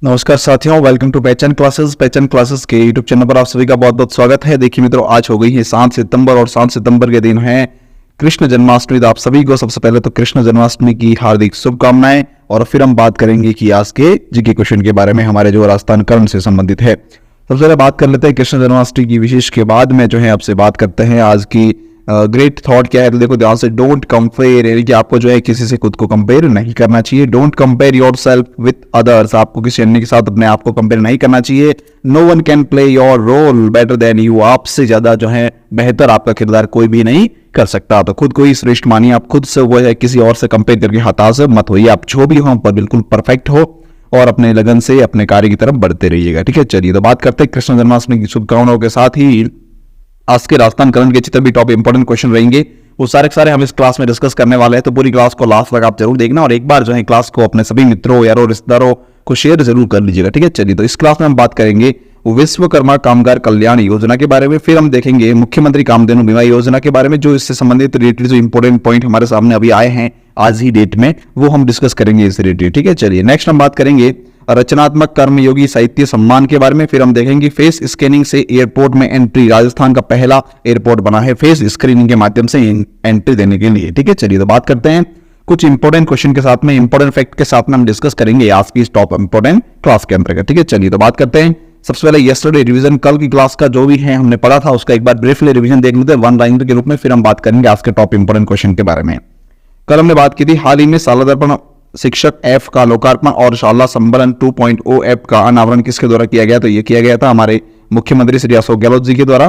नमस्कार साथियों, welcome to पहचान क्लासेस। पहचान क्लासेस के यूट्यूब चैनल पर आप सभी का बहुत बहुत स्वागत है। देखिए मित्रों, आज हो गई है 7 सितंबर और 7 सितंबर के दिन है कृष्ण जन्माष्टमी। तो आप सभी को सबसे पहले तो कृष्ण जन्माष्टमी की हार्दिक शुभकामनाएं। और फिर हम बात करेंगे कि आज के जीके क्वेश्चन के बारे में, हमारे जो राजस्थान कर्ण से संबंधित है। सबसे पहले बात कर लेते हैं कृष्ण जन्माष्टमी की विशेष के बाद में जो है आपसे बात करते हैं आज की ग्रेट थॉट क्या है। तो देखो ध्यान से, डोंट कंपेयर, यानी कि आपको जो है किसी से खुद को कंपेयर नहीं करना चाहिए। Don't compare yourself with others, आपको किसी अन्य के साथ अपने आप को कंपेयर नहीं करना चाहिए। No one can play your role better than you, आपसे ज्यादा जो है बेहतर आपका किरदार कोई भी नहीं कर सकता। तो खुद को ही श्रेष्ठ मानिए, आप खुद से वो है किसी और से कंपेयर करके हताश मत होइए। आप जो भी हो पर बिल्कुल परफेक्ट हो और अपने लगन से अपने कार्य की तरफ बढ़ते रहिएगा। ठीक है, चलिए तो बात करते हैं कृष्ण जन्माष्टमी की शुभकामनाओं के साथ ही आज के राजस्थान करंट के जितने भी टॉप इंपोर्टेंट क्वेश्चन रहेंगे वो सारे के सारे हम इस क्लास में डिस्कस करने वाले हैं। तो पूरी क्लास को लास्ट तक आप जरूर देखना और एक बार जो है क्लास को अपने सभी मित्रों, यारों, रिश्तेदारों को शेयर जरूर कर लीजिएगा। ठीक है, चलिए तो इस क्लास में हम बात करेंगे विश्वकर्मा कामगार कल्याण योजना के बारे में। फिर हम देखेंगे मुख्यमंत्री कामधेनु बीमा योजना के बारे में, जो इससे संबंधित रिलेटेड जो इंपोर्टेंट पॉइंट हमारे सामने अभी आए हैं आज ही डेट में, वो हम डिस्कस करेंगे इस रिलेटेड। ठीक है, चलिए नेक्स्ट हम बात करेंगे रचनात्मक कर्मयोगी साहित्य सम्मान के बारे में। फिर हम देखेंगे फेस स्कैनिंग से एयरपोर्ट में एंट्री, राजस्थान का पहला एयरपोर्ट बना है फेस स्क्रीनिंग के माध्यम से एंट्री देने के लिए। ठीक है, चलिए तो बात करते हैं कुछ इंपोर्टेंट क्वेश्चन के साथ में, इंपोर्टेंट फैक्ट के साथ में हम डिस्कस करेंगे आज की इस टॉप इंपोर्टेंट क्लास के अंतर्गत। ठीक है, चलिए तो बात करते हैं सबसे पहले यस्टरडे रिवीजन, कल की क्लास का जो भी है हमने पढ़ा था उसका एक बार ब्रीफली रिवीजन देख लेते हैं वन लाइनर के रूप में। फिर हम बात करेंगे आज के टॉप इंपोर्टेंट क्वेश्चन के बारे में। कल हमने बात की थी हाल ही में शाला दर्पण शिक्षक ऐप का लोकार्पण और शाला संबलन 2.0 ऐप का अनावरण किसके द्वारा किया गया? तो ये किया गया था हमारे मुख्यमंत्री श्री अशोक गहलोत जी के द्वारा।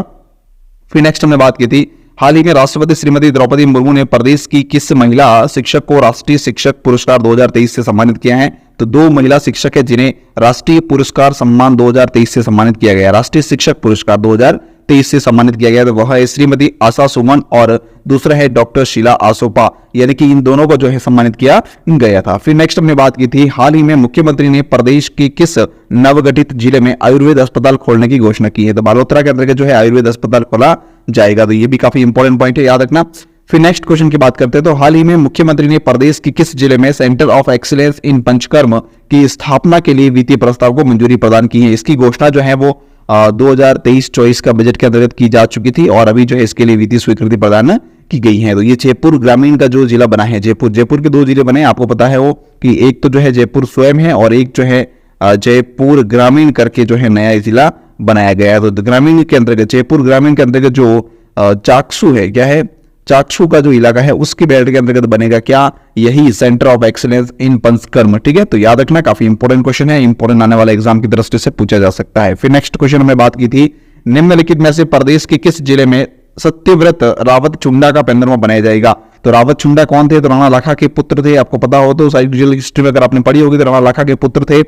फिर नेक्स्ट हमने बात की थी हाल ही में राष्ट्रपति श्रीमती द्रौपदी मुर्मू ने प्रदेश की किस महिला शिक्षक को राष्ट्रीय शिक्षक पुरस्कार 2023 से सम्मानित किया है? तो 2 महिला शिक्षक है जिन्हें राष्ट्रीय पुरस्कार सम्मान 2023 से सम्मानित किया गया, राष्ट्रीय शिक्षक पुरस्कार 2023 से सम्मानित किया गया। तो वह है श्रीमती आशा सुमन और दूसरा है डॉक्टर शीला आसोपा, यानी कि इन दोनों को जो है सम्मानित किया गया था। फिर नेक्स्ट हमने बात की थी हाल ही में मुख्यमंत्री ने प्रदेश के किस नवगठित जिले में आयुर्वेद अस्पताल खोलने की घोषणा की है? तो बालोतरा के अंतर्गत जो है आयुर्वेद अस्पताल खोला जाएगा। तो ये भी काफी इंपॉर्टेंट पॉइंट है, याद रखना। फिर नेक्स्ट क्वेश्चन की बात करते हैं तो हाल ही में मुख्यमंत्री ने प्रदेश की किस जिले में centre of excellence in panchakarma की स्थापना के लिए वित्तीय प्रस्ताव को मंजूरी प्रदान की है? इसकी घोषणा जो है वो 2023-24 का बजट के अंतर्गत की जा चुकी थी और अभी जो है इसके लिए वित्तीय स्वीकृति प्रदान की गई है। तो ये जयपुर ग्रामीण का जो जिला बना है, जयपुर के 2 जिले बने, आपको पता है वो कि एक तो जो है जयपुर स्वयं है और एक जो है जयपुर ग्रामीण करके जो है नया जिला बनाया गया है। तो ग्रामीण के अंतर्गत, जयपुर ग्रामीण के अंतर्गत जो चाकसू है, क्या है, चाकसू का जो इलाका है उसके बेल्ट के अंतर्गत बनेगा क्या? यही centre of excellence in panchakarma. ठीक है, तो याद रखना, काफी इंपोर्टेंट क्वेश्चन है, इंपोर्टेंट आने वाले एग्जाम की दृष्टि से पूछा जा सकता है। फिर नेक्स्ट क्वेश्चन में बात की थी निम्नलिखित में से प्रदेश के किस जिले में सत्यव्रत रावत चुंडा का पेंदुलम बनाया जाएगा? तो रावत चुंडा कौन थे? तो राणा लाखा के पुत्र थे। आपको पता हो तो साइड हिस्ट्री में अगर आपने पढ़ी होगी तो राणा लाखा के पुत्र थे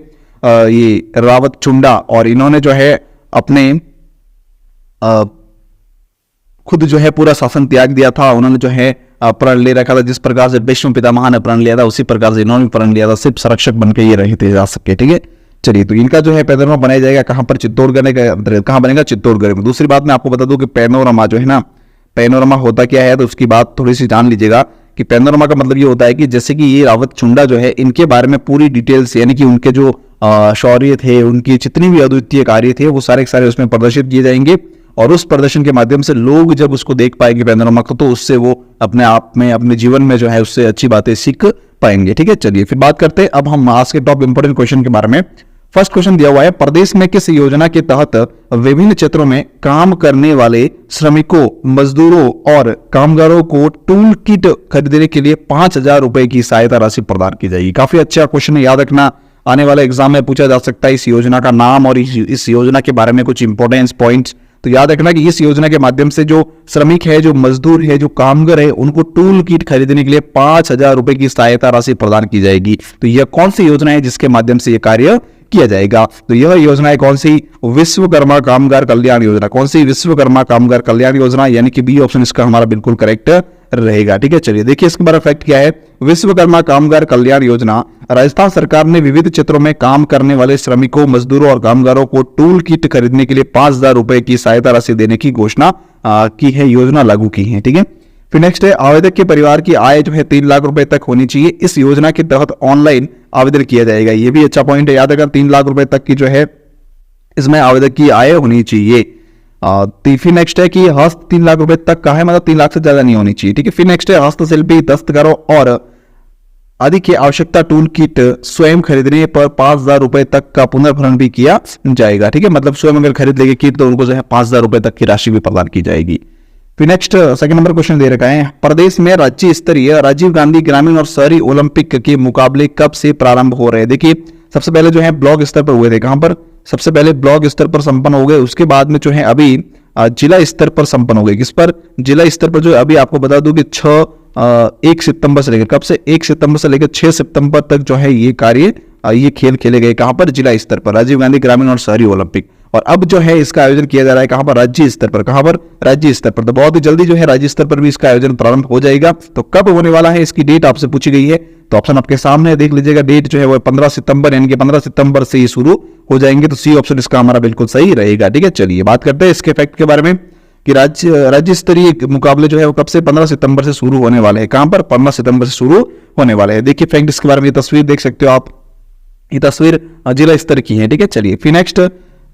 ये रावत चुंडा, और इन्होंने जो है अपने खुद जो है पूरा शासन त्याग दिया था। उन्होंने जो है प्रण ले रखा था, जिस प्रकार से भीष्म पितामह ने प्रण लिया था उसी प्रकार से इन्होंने प्रण लिया था, सिर्फ संरक्षक बनकर ये रहे थे जा सके। ठीक है, चलिए तो इनका जो है पेनोरमा बनाया जाएगा कहां पर? चित्तौड़गढ़ के, कहां बनेगा? चित्तौड़गढ़ में। दूसरी बात मैं आपको बता दूं कि पेनोरमा जो है ना, पेनोरमा होता क्या है, तो उसकी बात थोड़ी सी जान लीजिएगा कि पेनोरमा का मतलब ये होता है कि जैसे कि ये रावत चुंडा जो है, इनके बारे में पूरी डिटेल्स, यानी कि उनके जो शौर्य थे, उनकी जितनी भी अद्वितीय कार्य थे वो सारे के सारे उसमें प्रदर्शित किए जाएंगे और उस प्रदर्शन के माध्यम से लोग जब उसको देख पाएंगे पेनोरमा को, तो उससे वो अपने आप में, अपने जीवन में जो है उससे अच्छी बातें सीख पाएंगे। ठीक है, चलिए फिर बात करते हैं अब हम आज के टॉप इंपोर्टेंट क्वेश्चन के बारे में। फर्स्ट क्वेश्चन दिया हुआ है प्रदेश में किस योजना के तहत विभिन्न क्षेत्रों में काम करने वाले श्रमिकों, मजदूरों और कामगारों को टूल किट खरीदने के लिए 5,000 रुपए की सहायता राशि प्रदान की जाएगी? काफी अच्छा क्वेश्चन है, याद रखना, आने वाले एग्जाम में पूछा जा सकता है इस योजना का नाम और इस योजना के बारे में कुछ इंपोर्टेंस पॉइंट्स। तो याद रखना कि इस योजना के माध्यम से जो श्रमिक है, जो मजदूर है, जो कामगार है, उनको टूल किट खरीदने के लिए 5,000 रुपए की सहायता राशि प्रदान की जाएगी। तो यह कौन सी योजना है जिसके माध्यम से यह कार्य किया जाएगा? तो यह योजना है कौन सी? विश्वकर्मा कामगार कल्याण योजना। कौन सी? विश्वकर्मा कामगार कल्याण योजना, यानी कि बी ऑप्शन इसका हमारा बिल्कुल करेक्ट रहेगा। ठीक है, चलिए देखिए इसके बारे में फैक्ट क्या है। विश्वकर्मा कामगार कल्याण योजना राजस्थान सरकार ने विविध क्षेत्रों में काम करने वाले श्रमिकों, मजदूरों और कामगारों को टूल किट खरीदने के लिए 5,000 रुपए की सहायता राशि देने की घोषणा की है, योजना लागू की है। ठीक है, फिर नेक्स्ट है आवेदक के परिवार की आय जो है 3 लाख रुपए तक होनी चाहिए। इस योजना के तहत ऑनलाइन आवेदन किया जाएगा। ये भी अच्छा पॉइंट है, याद रखना 3 लाख रुपए तक की जो है इसमें आवेदक की आय होनी चाहिए। फिर नेक्स्ट है कि हस्त 3 लाख रुपए तक का है, मतलब 3 लाख से ज्यादा नहीं होनी चाहिए। ठीक है, फिर नेक्स्ट है हस्तशिल्पी, दस्तकारों और आदि की आवश्यकता टूल किट स्वयं खरीदने पर 5,000 रुपए तक का पुनर्भरण भी किया जाएगा। ठीक है, मतलब स्वयं अगर खरीद लेंगे किट तो उनको जो है 5,000 रुपए तक की राशि भी प्रदान की जाएगी। फिर नेक्स्ट सेकंड नंबर क्वेश्चन दे रखा है, प्रदेश में राज्य स्तरीय राजीव गांधी ग्रामीण और शहरी ओलंपिक के मुकाबले कब से प्रारंभ हो रहे हैं। देखिए सबसे पहले जो है ब्लॉक स्तर पर हुए थे। कहां पर? सबसे पहले ब्लॉक स्तर पर संपन्न हो गए, उसके बाद में जो है अभी जिला स्तर पर संपन्न हो गए। किस पर? जिला स्तर पर। जो अभी आपको बता दूं कि 1 सितंबर से लेकर, कब से? 1 सितंबर से लेकर 6 सितंबर तक जो है ये कार्य, ये खेल खेले गए। कहां पर? जिला स्तर पर, राजीव गांधी ग्रामीण और शहरी ओलंपिक। और अब जो है इसका आयोजन किया जा रहा है कहां पर? राज्य स्तर पर। कहां पर? राज्य स्तर पर। तो बहुत ही जल्दी जो है राज्य स्तर पर भी इसका आयोजन प्रारंभ हो जाएगा। तो कब होने वाला है, इसकी डेट आपसे पूछी गई है, तो ऑप्शन आपके सामने है, देख लीजिएगा। डेट जो है वो 15 सितंबर, यानी कि 15 सितंबर से ये शुरू हो जाएंगे। तो सी ऑप्शन इसका हमारा बिल्कुल सही रहेगा। ठीक है, चलिए बात करते हैं इसके फैक्ट के बारे में कि राज्य स्तरीय मुकाबले जो है वो कब से? 15 सितंबर से शुरू होने वाले हैं। कहां पर? 15 सितंबर से शुरू होने वाले हैं। देखिए फैक्ट इसके बारे में, ये तस्वीर देख सकते हो आप, ये तस्वीर जिला स्तर की है। ठीक है, चलिए फिर नेक्स्ट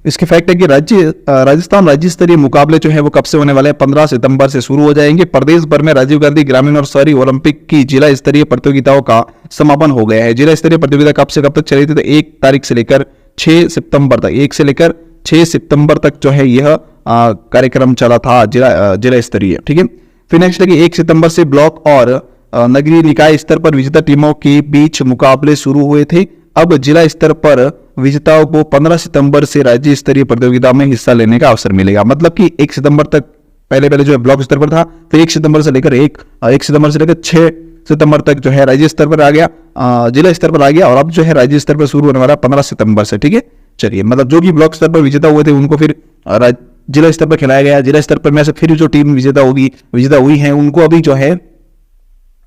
इसके फैक्ट है कि राजस्थान राज्य स्तरीय मुकाबले जो है वो कब से होने वाले हैं? 15 सितंबर से शुरू हो जाएंगे। प्रदेश भर में राजीव गांधी ग्रामीण और शहरी ओलंपिक की जिला स्तरीय प्रतियोगिताओं का समापन हो गया है। जिला स्तरीय प्रतियोगिता कब से कब तक चली थी? तो 1 तारीख से लेकर 6 सितंबर तक, 1 से लेकर 6 सितंबर तक जो है यह कार्यक्रम चला था जिला स्तरीय। ठीक है, फिर नेक्स्ट है कि 1 सितंबर से ब्लॉक और नगरीय निकाय स्तर पर विजेता टीमों के बीच मुकाबले शुरू हुए थे। अब जिला स्तर पर विजेताओं को 15 सितंबर से राज्य स्तरीय प्रतियोगिता में हिस्सा लेने का अवसर मिलेगा। मतलब कि 1 सितंबर तक पहले जो है ब्लॉक स्तर पर था, फिर 1 सितंबर से लेकर 6 सितंबर तक जो है राज्य स्तर पर आ गया, जिला स्तर पर आ गया, और अब जो है राज्य स्तर पर शुरू होने वाला 15 सितंबर से। ठीक है, चलिए मतलब जो भी ब्लॉक स्तर पर विजेता हुए थे उनको फिर जिला स्तर पर खिलाया गया। जिला स्तर पर में से फिर जो टीम विजेता हुई है उनको अभी जो है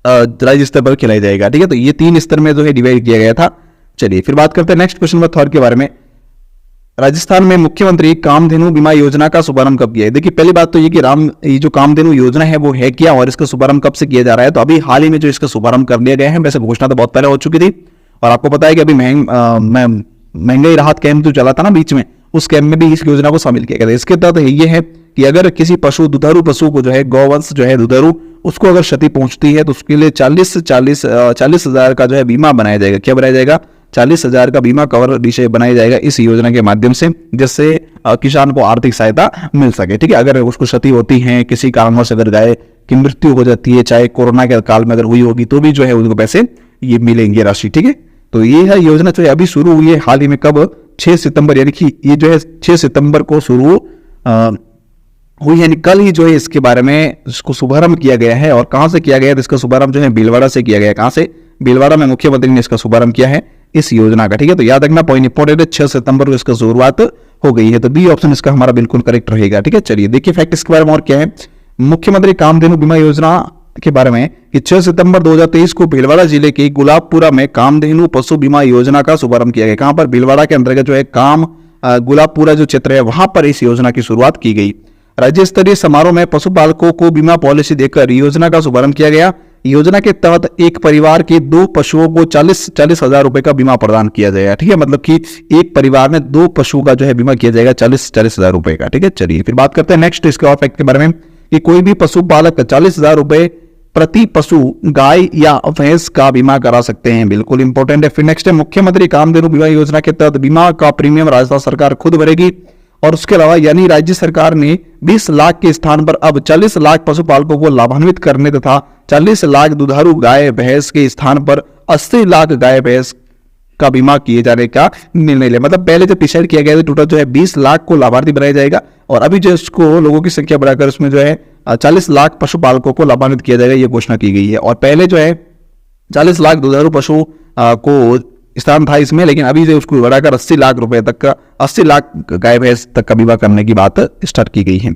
राज्य स्तर पर खिलाया जाएगा। ठीक है, तो ये 3 स्तर में जो है डिवाइड किया गया था। चलिए फिर बात करते हैं नेक्स्ट क्वेश्चन नंबर 3 के बारे में। राजस्थान में मुख्यमंत्री कामधेनु बीमा योजना का शुभारंभ कब किया है? देखिए पहली बात तो ये कि ये जो कामधेनु योजना है वो है क्या और इसका शुभारंभ कब से किया जा रहा है? तो अभी हाल ही में जो इसका शुभारंभ कर लिया गया है। वैसे घोषणा तो बहुत पहले हो चुकी थी, और आपको पता है कि अभी महंगाई राहत कैंप जो चला था ना बीच में, उस कैंप में भी इस योजना को शामिल किया गया था। इसके तहत ये है कि अगर किसी दुधारू पशु को जो है, गौवंश जो है दुधारू, उसको अगर क्षति पहुंचती है तो उसके लिए 40,000 का जो है बीमा बनाया जाएगा। क्या बनाया जाएगा? 40,000 का बीमा कवर विषय बनाया जाएगा इस योजना के माध्यम से, जिससे किसान को आर्थिक सहायता मिल सके। ठीक है, अगर उसको क्षति होती है, किसी कारणवश अगर गाय की मृत्यु हो जाती है, चाहे कोरोना के काल में अगर हुई होगी, तो भी जो है उनको पैसे ये मिलेंगे राशि। ठीक है, तो ये है योजना जो है अभी शुरू हुई है हाल ही में। कब? 6 सितंबर, यानी कि ये जो है 6 सितंबर को शुरू हुई, यानी कल ही जो है इसके बारे में इसको शुभारंभ किया गया है। और कहां से किया गया है? तो इसका शुभारंभ जो है भीलवाड़ा से किया गया है। कहां से? भीलवाड़ा में मुख्यमंत्री ने इसका शुभारंभ किया है इस योजना का। ठीक है, तो याद रखना पॉइंट इंपॉर्टेंट है, 6 सितंबर को इसका शुरुआत हो गई है। तो बी ऑप्शन इसका हमारा बिल्कुल करेक्ट रहेगा। ठीक है, चलिए देखिए फैक्ट इसके बारे में और क्या है। मुख्यमंत्री कामधेनु बीमा योजना के बारे में कि 6 सितंबर 2023 को भीलवाड़ा जिले के गुलाबपुरा में कामधेनु पशु बीमा योजना का शुभारंभ किया गया। कहां पर? भीलवाड़ा के अंतर्गत जो है गुलाबपुरा जो क्षेत्र है वहां पर इस योजना की शुरुआत की गई। राज्य स्तरीय समारोह में पशुपालकों को बीमा पॉलिसी देकर योजना का शुभारंभ किया गया। योजना के तहत एक परिवार के 2 पशुओं को 40,000 रुपए का बीमा प्रदान किया जाएगा। ठीक है, मतलब कि एक परिवार में 2 पशुओं का जो है बीमा किया जाएगा 40,000 रुपए का। ठीक है, चलिए फिर बात करते हैं नेक्स्ट इसके और फैक्ट के बारे में कि कोई भी पशुपालक 40,000 रुपए प्रति पशु, गाय या भैंस का बीमा करा सकते हैं। बिल्कुल इंपॉर्टेंट है। फिर नेक्स्ट है मुख्यमंत्री कामधेनु बीमा योजना के तहत बीमा का प्रीमियम राजस्थान सरकार खुद भरेगी। और उसके अलावा यानी राज्य सरकार ने 20 लाख के स्थान पर अब 40 लाख पशुपालकों को लाभान्वित करने तथा 40 लाख दुधारू गाय भैंस के स्थान पर 80 लाख गाय भैंस का बीमा किए जाने का निर्णय लिया। मतलब पहले जब डिसाइड किया गया था टोटल जो है 20 लाख को लाभार्थी बनाया जाएगा, और अभी जो इसको लोगों की संख्या बढ़ाकर उसमें जो है 40 लाख पशुपालकों को लाभान्वित किया जाएगा, ये घोषणा की गई है। और पहले जो है 40 लाख दुधारू पशु को स्थान था इसमें, लेकिन अभी से उसको बढ़ाकर 80 लाख रुपए तक का, 80 लाख गाय भैंस तक का बीमा करने की बात स्टार्ट की गई है।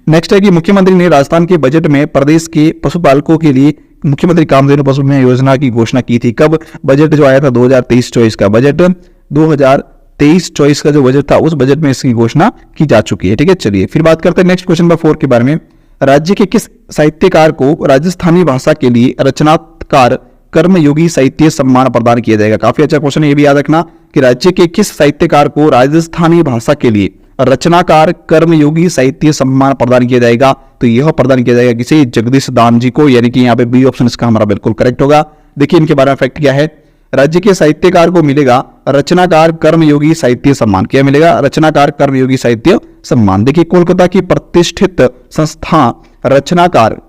नेक्स्ट है कि मुख्यमंत्री ने राजस्थान के बजट में प्रदेश के पशुपालकों के लिए मुख्यमंत्री कामधेनु पशु बीमा योजना की घोषणा की थी। कब? बजट जो आया था 2023-24 का बजट, 2023-24 का जो बजट था उस बजट में इसकी घोषणा की जा चुकी है। ठीक है, चलिए फिर बात करते हैं नेक्स्ट क्वेश्चन नंबर 4 के बारे में। राज्य के किस साहित्यकार को राजस्थानी भाषा के लिए रचनाकार कर्मयोगी साहित्य सम्मान प्रदान किया जाएगा? काफी अच्छा क्वेश्चन है, ये भी याद रखना कि राज्य के किस साहित्यकार को राजस्थानी भाषा के लिए रचनाकार कर्मयोगी साहित्य सम्मान प्रदान किया जाएगा? तो यह प्रदान किया जाएगा किसी जगदीश दान जी को, यानी कि यहाँ पे बी ऑप्शन इसका हमारा बिल्कुल करेक्ट होगा। देखिए इनके बारे में फैक्ट क्या है, राज्य के साहित्यकार को मिलेगा रचनाकार कर्मयोगी साहित्य सम्मान। क्या मिलेगा? रचनाकार कर्मयोगी साहित्य सम्मान। देखिए कोलकाता की प्रतिष्ठित संस्था रचनाकार,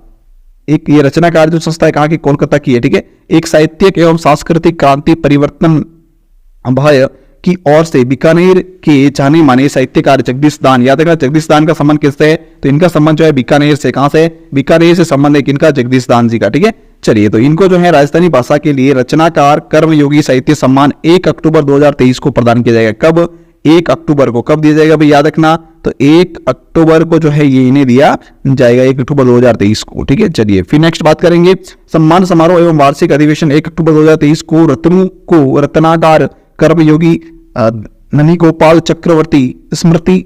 एक ये रचनाकार जो संस्था है कहाँ की? कोलकाता की है, ठीक है। एक साहित्यिक एवं सांस्कृतिक क्रांति परिवर्तन भय की ओर से बीकानेर के जाने माने साहित्यकार जगदीश दान, याद रखना जगदीश दान का संबंध किससे है? तो इनका संबंध जो है बीकानेर से, कहां से? बीकानेर से संबंध है किनका? जगदीश दान जी का, ठीक है। चलिए तो इनको जो है राजस्थानी भाषा के लिए रचनाकार कर्मयोगी साहित्य सम्मान 1 अक्टूबर 2023 को प्रदान किया जाएगा। कब? 1 अक्टूबर को। कब दिया जाएगा भाई याद रखना, तो 1 अक्टूबर को जो है ये इन्हें दिया जाएगा, 1 अक्टूबर 2023 को, ठीक है। चलिए फिर नेक्स्ट बात करेंगे, सम्मान समारोह एवं वार्षिक अधिवेशन 1 अक्टूबर 2023 को रत्नों को रत्नाकार कर्मयोगी ननी गोपाल चक्रवर्ती स्मृति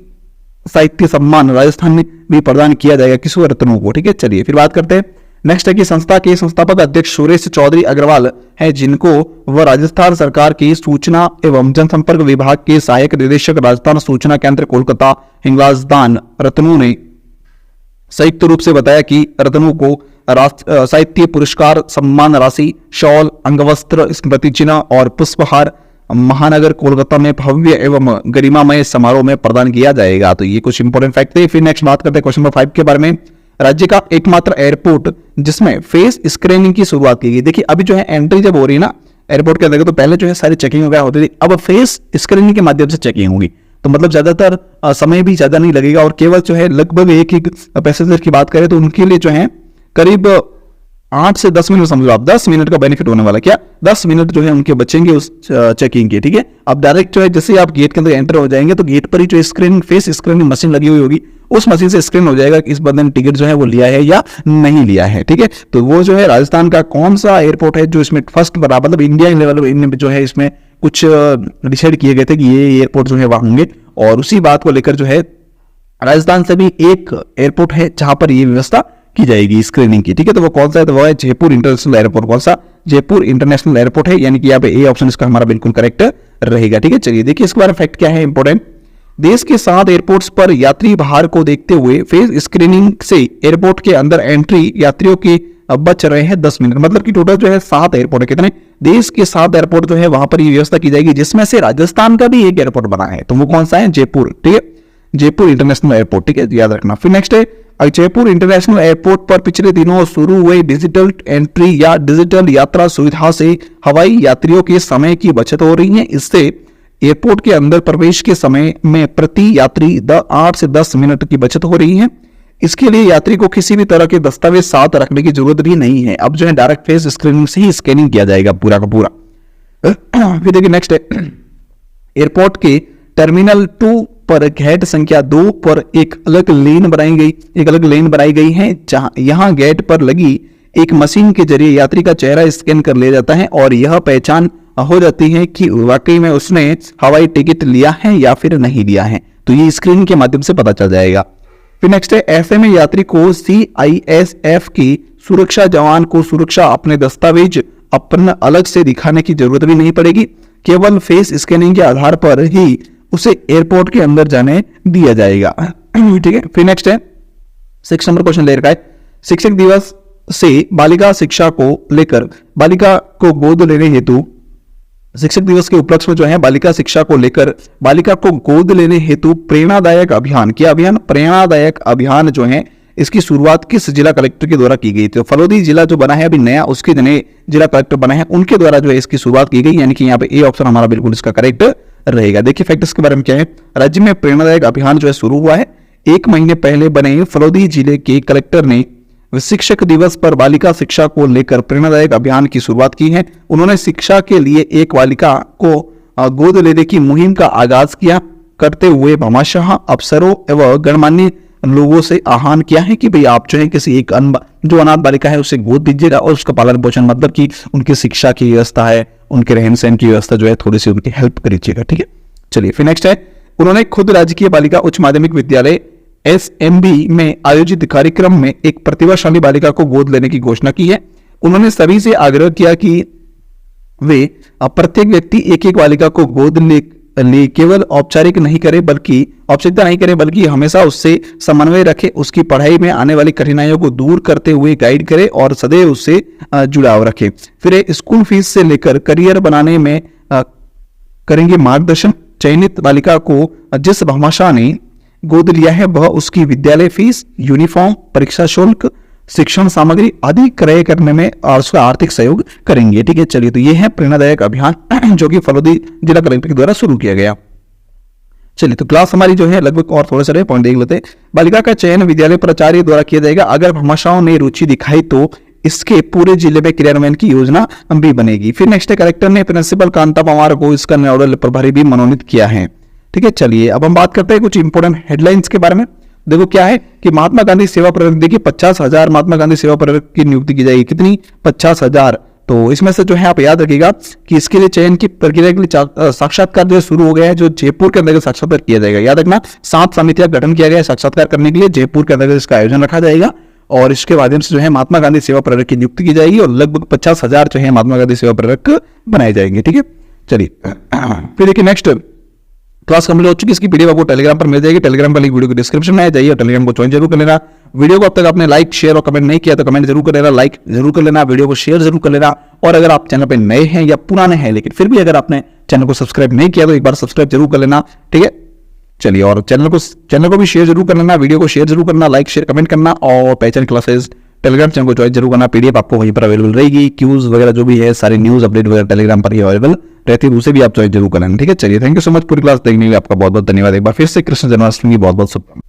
साहित्य सम्मान राजस्थान में भी प्रदान किया जाएगा किसको? रत्नों को, ठीक है। चलिए फिर बात करते हैं नेक्स्ट है कि संस्था के संस्थापक अध्यक्ष सुरेश चौधरी अग्रवाल है, जिनको वह राजस्थान सरकार की सूचना एवं जनसंपर्क विभाग के सहायक निदेशक राजस्थान सूचना केंद्र कोलकाता हिंगलाज दान रत्नों ने संयुक्त रूप से बताया कि रत्नों को साहित्य पुरस्कार, सम्मान राशि, शॉल, अंगवस्त्र, स्मृति चिन्ह और पुष्पहार महानगर कोलकाता में भव्य एवं गरिमामय समारोह में प्रदान किया जाएगा। तो ये कुछ इंपोर्टेंट फैक्ट थे। फिर नेक्स्ट बात करते हैं क्वेश्चन नंबर 5 के बारे में, राज्य का एकमात्र एयरपोर्ट जिसमें फेस स्क्रीनिंग की शुरुआत की गई। देखिए अभी जो है एंट्री जब हो रही है ना एयरपोर्ट के अंदर, तो पहले जो है सारी चेकिंग वगैरह होती थी, अब फेस स्क्रीनिंग के माध्यम से चेकिंग होगी। तो मतलब ज्यादातर समय भी ज्यादा नहीं लगेगा और केवल जो है लगभग एक पैसेंजर की बात करें तो उनके लिए जो है करीब 8 से 10 मिनट समझ लो आप, 10 मिनट का बेनिफिट होने वाला। क्या 10 मिनट जो है उनके बचेंगे उस चेकिंग के, ठीक है। अब डायरेक्ट जो है जैसे आप गेट के अंदर एंटर हो जाएंगे तो गेट पर ही जो स्क्रीन फेस स्क्रीनिंग मशीन लगी हुई होगी, उस मशीन से स्क्रीन हो जाएगा कि इस बंदे ने टिकट जो है वो लिया है या नहीं लिया है, ठीक है। तो वो जो है राजस्थान का कौन सा एयरपोर्ट है जो इसमें फर्स्ट बना, मतलब इंडिया लेवल में जो है इसमें कुछ डिसाइड किए गए थे कि ये एयरपोर्ट जो है वहां होंगे, और उसी बात को लेकर जो है राजस्थान से भी एक एयरपोर्ट है जहां पर ये व्यवस्था की जाएगी स्क्रीनिंग की, ठीक है। तो वो कौन सा है? तो वो है जयपुर इंटरनेशनल एयरपोर्ट। कौन सा? जयपुर इंटरनेशनल एयरपोर्ट है, यानी कि यहाँ पे ए ऑप्शन इसका हमारा बिल्कुल करेक्ट रहेगा, ठीक है। चलिए देखिए इसके बारे में फैक्ट क्या है इंपोर्टेंट, देश के 7 एयरपोर्ट्स पर यात्री भार को देखते हुए फेस स्क्रीनिंग से एयरपोर्ट के अंदर एंट्री यात्रियों के बच रहे हैं 10 मिनट, मतलब कि टोटल जो है 7 एयरपोर्ट है। कितने? देश के 7 एयरपोर्ट जो है वहां पर ये व्यवस्था की जाएगी, जिसमें से राजस्थान का भी एक एयरपोर्ट बना है। तो वो कौन सा है? जयपुर, ठीक है, जयपुर इंटरनेशनल एयरपोर्ट, ठीक है, याद रखना। फिर नेक्स्ट है जयपुर इंटरनेशनल एयरपोर्ट पर पिछले दिनों शुरू हुए डिजिटल एंट्री या डिजिटल यात्रा सुविधा से हवाई यात्रियों के समय की बचत हो रही है। इससे एयरपोर्ट के अंदर प्रवेश के समय में प्रति यात्री 8 से 10 मिनट की बचत हो रही है। इसके लिए यात्री को किसी भी तरह के दस्तावेज साथ रखने की जरूरत भी नहीं है। अब जो है डायरेक्ट फेस स्क्रीनिंग से ही स्कैनिंग किया जाएगा पूरा का पूरा। फिर देखिए नेक्स्ट है एयरपोर्ट के टर्मिनल 2 पर गेट संख्या 2 पर एक अलग लेन बनाई गई है, जहां यहां गेट पर लगी एक मशीन के जरिए यात्री का चेहरा स्कैन कर लिया जाता है और यह पहचान हो जाती है कि वाकई में उसने हवाई टिकट लिया है या फिर नहीं लिया है। तो ये स्क्रीन के माध्यम से पता चल जाएगा। फिर नेक्स्ट है ऐसे में यात्री को CISF की सुरक्षा जवान को सुरक्षा अपने दस्तावेज अपना अलग से दिखाने की जरूरत भी नहीं पड़ेगी, केवल फेस स्कैनिंग के आधार पर ही उसे एयरपोर्ट के अंदर जाने दिया जाएगा, ठीक है। फिर नेक्स्ट है 6 नंबर क्वेश्चन ले रखा है, शिक्षक दिवस से बालिका शिक्षा को लेकर बालिका को गोद लेने हेतु, शिक्षक दिवस के उपलक्ष्य में जो है बालिका शिक्षा को लेकर बालिका को गोद लेने हेतु प्रेरणादायक अभियान, क्या अभियान? प्रेरणादायक अभियान जो है इसकी शुरुआत किस जिला कलेक्टर के द्वारा की गई थी? तो फलोदी जिला जो बना है अभी नया, उसके नए जिला कलेक्टर बना है, उनके द्वारा जो है इसकी शुरुआत की गई, यानी कि यहाँ पे ए ऑप्शन हमारा बिल्कुल इसका करेक्ट रहेगा। देखिए फैक्टर्स के बारे में क्या है, राज्य में प्रेरणादायक अभियान जो है शुरू हुआ है। 1 महीने पहले बने फलोदी जिले के कलेक्टर ने शिक्षक दिवस पर बालिका शिक्षा को लेकर प्रेरणादायक अभियान की शुरुआत की है। उन्होंने शिक्षा के लिए एक बालिका को गोद लेने की मुहिम का आगाज किया करते हुए भामाशाह अफसरों एवं गणमान्य लोगों से आह्वान किया है कि भाई आप जो है किसी एक जो अनाथ बालिका है उसे गोद दीजिएगा और उसका पालन पोषण, मतलब कि उनकी शिक्षा की व्यवस्था है, उनके रहन सहन की व्यवस्था जो है थोड़ी सी उनकी हेल्प करिएगा, ठीक है। चलिए फिर नेक्स्ट है उन्होंने खुद राजकीय बालिका उच्च माध्यमिक विद्यालय SMB में आयोजित कार्यक्रम में एक प्रतिभाशाली बालिका को गोद लेने की घोषणा की है। उन्होंने सभी से आग्रह किया कि वे प्रत्येक व्यक्ति एक एक बालिका को गोद ले केवल औपचारिकता नहीं करे बल्कि हमेशा उससे समन्वय रखे, उसकी पढ़ाई में आने वाली कठिनाइयों को दूर करते हुए गाइड करे और सदैव उससे जुड़ाव रखे। फिर स्कूल फीस से लेकर करियर बनाने में करेंगे मार्गदर्शन। चयनित बालिका को जिस भामाशाह ने गोद लिया है वह उसकी विद्यालय फीस, यूनिफॉर्म, परीक्षा शुल्क, शिक्षण सामग्री आदि क्रय करने में और उसका आर्थिक सहयोग करेंगे। ठीक है, चलिए, तो ये है प्रेरणादायक अभियान जो कि फलोदी जिला कलेक्टर के द्वारा शुरू किया गया। चलिए, तो क्लास हमारी जो है लगभग और थोड़े सारे पॉइंट देख लेते हैं। बालिका का चयन विद्यालय प्राचार्य द्वारा किया जाएगा। अगर भामाशाहों ने रुचि दिखाई तो इसके पूरे जिले में क्रियान्वयन की योजना भी बनेगी। फिर नेक्स्ट, कलेक्टर ने प्रिंसिपल कांता पवार को इसका नोडल प्रभारी भी मनोनीत किया है। ठीक है, चलिए अब हम बात करते हैं कुछ इंपोर्टेंट हेडलाइंस के बारे में। देखो क्या है कि महात्मा गांधी सेवा प्रवर्ग, देखिए 50,000 महात्मा गांधी सेवा प्रवर्ग की नियुक्ति की जाएगी। कितनी? 50,000। तो इसमें से जो है आप याद रखिएगा कि इसके लिए चयन की प्रक्रिया के लिए साक्षात्कार जो शुरू हो गया है, जो जयपुर के अंदर साक्षात्कार किया जाएगा। याद रखना, 7 समितियां गठन किया गया है साक्षात्कार करने के लिए। जयपुर के अंदर इसका आयोजन रखा जाएगा और इसके माध्यम से जो है महात्मा गांधी सेवा प्रवर्ग की नियुक्ति की जाएगी और लगभग 50,000 जो है महात्मा गांधी सेवा प्रवर्ग बनाए जाएंगे। ठीक है, चलिए फिर देखिए नेक्स्ट क्लास कंप्लीट हो चुकी है। इसकी पीडीएफ आपको टेलीग्राम पर मिल जाएगी। टेलीग्राम का लिंक वीडियो के डिस्क्रिप्शन में आ जाइए और टेलीग्राम को ज्वाइन जरूर कर लेना। वीडियो को अब तक आपने लाइक, शेयर और कमेंट नहीं किया तो कमेंट जरूर कर लेना, लाइक जरूर कर लेना, वीडियो को शेयर जरूर कर लेना। और अगर आप चैनल पे नए हैं या पुराने हैं लेकिन फिर भी अगर आपने चैनल को सब्सक्राइब नहीं किया तो एक बार सब्सक्राइब जरूर कर लेना। ठीक है, चलिए, और चैनल को भी शेयर जरूर कर लेना, वीडियो को शेयर जरूर करना, लाइक शेयर कमेंट करना और पहचान क्लासेस टेलीग्राम चैनल को ज्वाइन जरूर करना। पीडीएफ आपको वहीं पर अवेलेबल रहेगी। क्यूज वगैरह जो भी है, सारी न्यूज अपडेट वगैरह टेलीग्राम पर ही अवेलेबल रहती है, उसे भी आप ज्वाइन जरूर कर लेना। ठीक है, चलिए, थैंक यू सो मच। पूरी क्लास देखने के लिए आपका बहुत बहुत धन्यवाद। एक बार फिर से कृष्ण जन्माष्टमी की बहुत बहुत शुभकामनाएं।